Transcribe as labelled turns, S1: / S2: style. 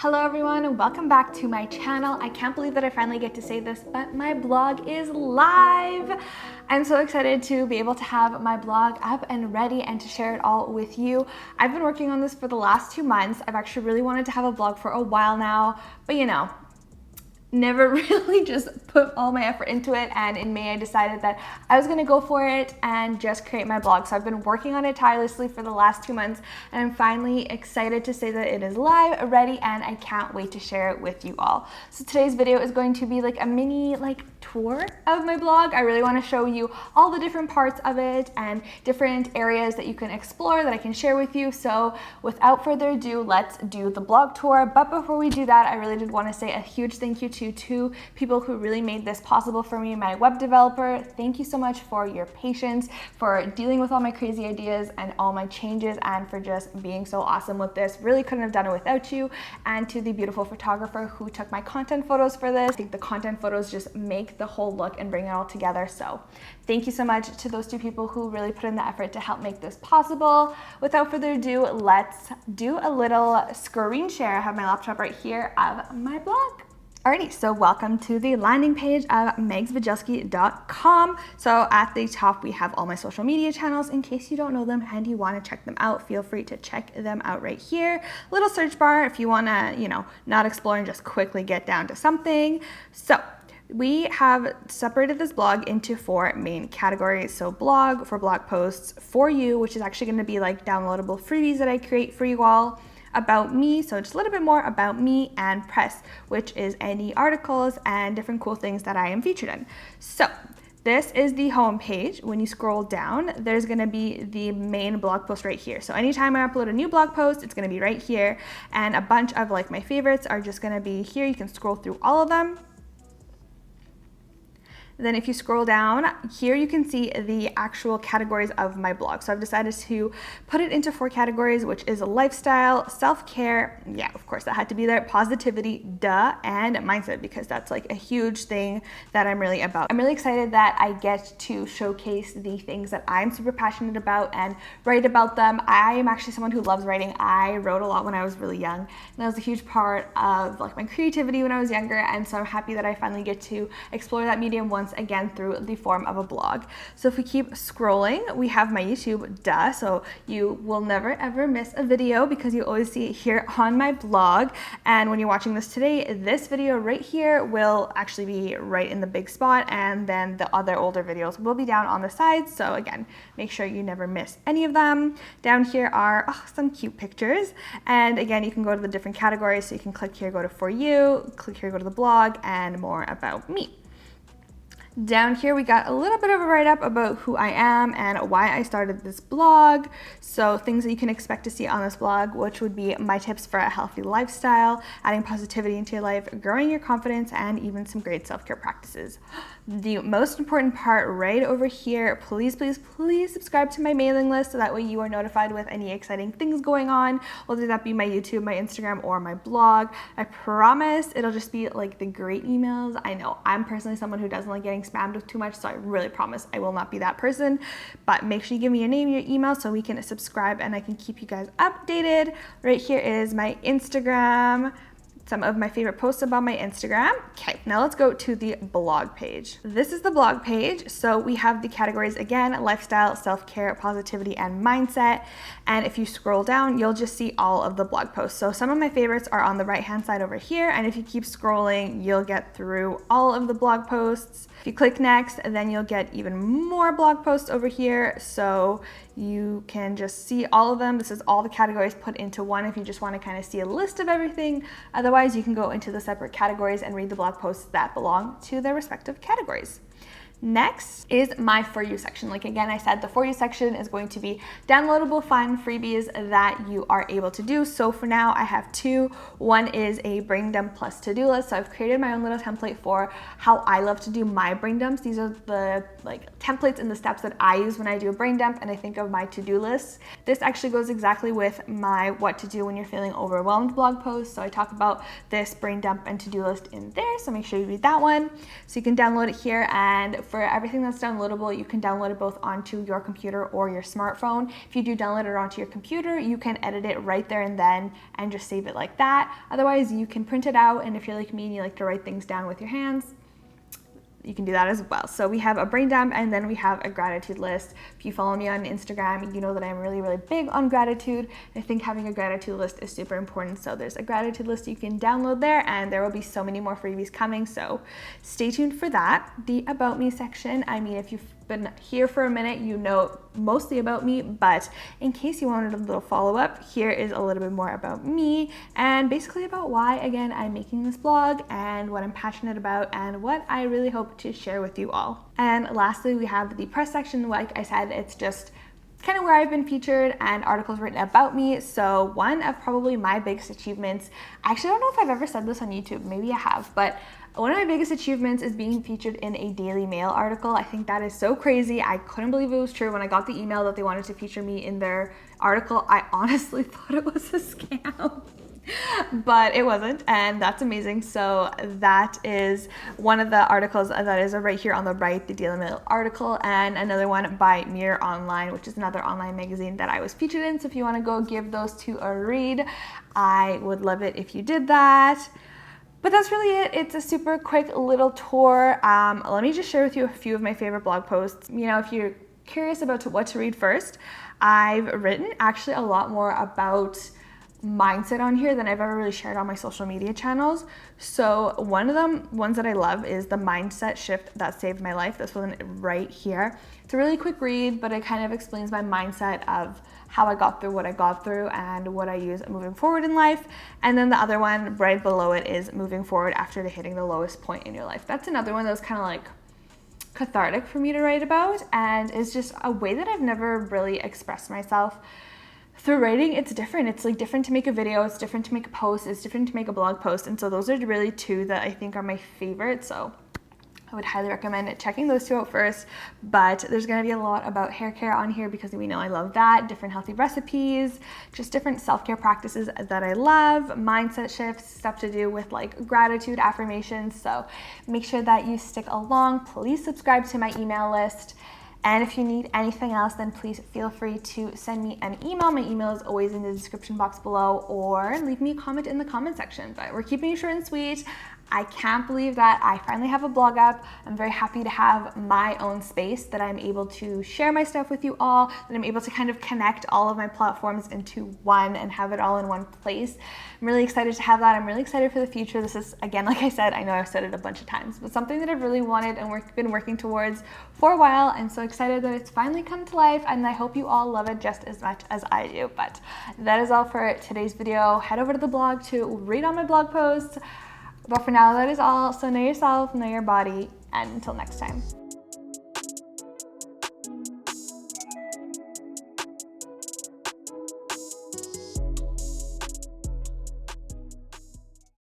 S1: Hello everyone and welcome back to my channel. I can't believe that I finally get to say this, but my blog is live. I'm so excited to be able to have my blog up and ready and to share it all with you. I've been working on this for the last 2 months. I've actually really wanted to have a blog for a while now, but never really just put all my effort into it, and in May I decided that I was gonna go for it and just create my blog. So I've been working on it tirelessly for the last 2 months, and I'm finally excited to say that it is live, ready, and I can't wait to share it with you all. So today's video is going to be like a mini tour of my blog. I really want to show you all the different parts of it and different areas that you can explore that I can share with you. So without further ado, let's do the blog tour. But before we do that, I really did want to say a huge thank you to 2 people who really made this possible for me. My web developer, thank you so much for your patience, for dealing with all my crazy ideas and all my changes, and for just being so awesome with this. Really couldn't have done it without you. And to the beautiful photographer who took my content photos for this. I think the content photos just make the whole look and bring it all together. So thank you so much to those 2 people who really put in the effort to help make this possible. Without further ado, let's do a little screen share. I have my laptop right here of my blog. Alrighty, so welcome to the landing page of Bujalski.com. So at the top, we have all my social media channels. In case you don't know them and you want to check them out, feel free to check them out right here. Little search bar if you want to, not explore and just quickly get down to something. So we have separated this blog into 4 main categories. So blog for blog posts, for you, which is actually going to be like downloadable freebies that I create for you all. About me, so just a little bit more about me, and press, which is any articles and different cool things that I am featured in. So this is the home page. When you scroll down, there's going to be the main blog post right here. So anytime I upload a new blog post, it's going to be right here, and a bunch of my favorites are just going to be here. You can scroll through all of them. Then if you scroll down here, you can see the actual categories of my blog. So I've decided to put it into 4 categories, which is lifestyle, self-care, yeah, of course that had to be there, positivity, duh, and mindset, because that's a huge thing that I'm really about. I'm really excited that I get to showcase the things that I'm super passionate about and write about them. I am actually someone who loves writing. I wrote a lot when I was really young, and that was a huge part of my creativity when I was younger, and so I'm happy that I finally get to explore that medium once again through the form of a blog. So if we keep scrolling, we have my YouTube, duh, so you will never ever miss a video because you always see it here on my blog. And when you're watching this today, this video right here will actually be right in the big spot, and then the other older videos will be down on the sides. So again, make sure you never miss any of them. Down here are some cute pictures, and again, you can go to the different categories. So you can click here, go to for you, click here, go to the blog, and more about me. Down here, we got a little bit of a write-up about who I am and why I started this blog. So things that you can expect to see on this blog, which would be my tips for a healthy lifestyle, adding positivity into your life, growing your confidence, and even some great self-care practices. The most important part right over here, please, please, please subscribe to my mailing list so that way you are notified with any exciting things going on, whether that be my YouTube, my Instagram, or my blog. I promise it'll just be the great emails. I know I'm personally someone who doesn't like getting spammed with too much, so I really promise I will not be that person. But make sure you give me your name, your email, so we can subscribe and I can keep you guys updated. Right here is my Instagram, some of my favorite posts about my Instagram. Okay, now let's go to the blog page. This is the blog page. So we have the categories again, lifestyle, self-care, positivity, and mindset. And if you scroll down, you'll just see all of the blog posts. So some of my favorites are on the right-hand side over here. And if you keep scrolling, you'll get through all of the blog posts. If you click next, then you'll get even more blog posts over here. So you can just see all of them. This is all the categories put into one if you just want to kind of see a list of everything. Otherwise, you can go into the separate categories and read the blog posts that belong to their respective categories. Next is my For You section. Again, I said the For You section is going to be downloadable fun freebies that you are able to do. So for now, I have 2. One is a brain dump plus to-do list. So I've created my own little template for how I love to do my brain dumps. These are the templates and the steps that I use when I do a brain dump and I think of my to-do lists. This actually goes exactly with my what to do when you're feeling overwhelmed blog post. So I talk about this brain dump and to-do list in there. So make sure you read that one. So you can download it here. And for everything that's downloadable, you can download it both onto your computer or your smartphone. If you do download it onto your computer, you can edit it right there and then and just save it like that. Otherwise, you can print it out, and if you're like me and you like to write things down with your hands, you can do that as well. So we have a brain dump, and then we have a gratitude list. If you follow me on Instagram, you know that I'm really, really big on gratitude. I think having a gratitude list is super important. So there's a gratitude list you can download there, and there will be so many more freebies coming. So stay tuned for that. The About Me section, I mean, if you've been here for a minute, you know mostly about me, but in case you wanted a little follow-up, here is a little bit more about me and basically about why, again, I'm making this blog and what I'm passionate about and what I really hope to share with you all. And lastly, we have the press section. Like I said, it's just kind of where I've been featured and articles written about me. So one of probably my biggest achievements, actually I don't know if I've ever said this on YouTube, maybe I have, but one of my biggest achievements is being featured in a Daily Mail article. I think that is so crazy. I couldn't believe it was true. When I got the email that they wanted to feature me in their article, I honestly thought it was a scam. But it wasn't, and that's amazing. So that is one of the articles that is right here on the right, the Daily Mail article, and another one by Mirror Online, which is another online magazine that I was featured in. So if you want to go give those two a read, I would love it if you did that. But that's really it. It's a super quick little tour. Let me just share with you a few of my favorite blog posts. You know, if you're curious about what to read first, I've written actually a lot more about mindset on here than I've ever really shared on my social media channels. So one of the ones that I love is the Mindset Shift That Saved My Life. This one right here. It's a really quick read, but it kind of explains my mindset of how I got through what I got through and what I use moving forward in life. And then the other one right below it is moving forward after hitting the lowest point in your life. That's another one that was kind of like cathartic for me to write about, and is just a way that I've never really expressed myself. Through writing, it's different. It's like different to make a video, it's different to make a post, it's different to make a blog post. And so those are really two that I think are my favorite. So I would highly recommend checking those two out first. But there's gonna be a lot about hair care on here because we know I love that, different healthy recipes, just different self-care practices that I love, mindset shifts, stuff to do with like gratitude affirmations. So make sure that you stick along. Please subscribe to my email list. And if you need anything else, then please feel free to send me an email. My email is always in the description box below, or leave me a comment in the comment section. But we're keeping it short and sweet. I can't believe that I finally have a blog up. I'm very happy to have my own space that I'm able to share my stuff with you all, that I'm able to kind of connect all of my platforms into one and have it all in one place. I'm really excited to have that. I'm really excited for the future. This is, again, like I said, I know I've said it a bunch of times, but something that I've really wanted and been working towards for a while. I'm so excited that it's finally come to life, and I hope you all love it just as much as I do. But that is all for today's video. Head over to the blog to read all my blog posts. But for now, that is all. So know yourself, know your body, and until next time.